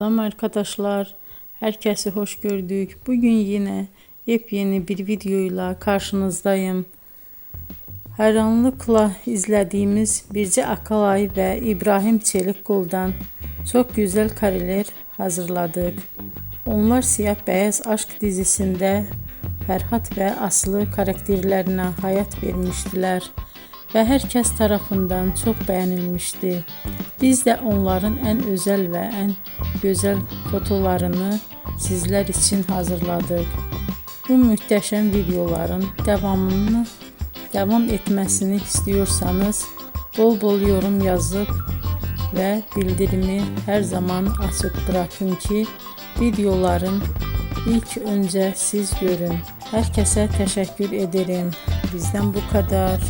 Selam arkadaşlar, herkese hoş gördük. Bugün yine yepyeni bir videoyla karşınızdayım. Hayranlıkla izlediğimiz Birce Akalay ve İbrahim Çelikkol'dan çok güzel kareler hazırladık. Onlar Siyah Beyaz Aşk dizisinde Ferhat ve Aslı karakterlerine hayat vermiştiler ve herkes tarafından çok beğenilmişti. Biz de onların en özel ve en güzel fotolarını sizler için hazırladık. Bu muhteşem videoların devam etmesini istiyorsanız bol bol yorum yazıp ve bildirimi her zaman açık bırakın ki videoların ilk önce siz görün. Herkese teşekkür ederim. Bizden bu kadar.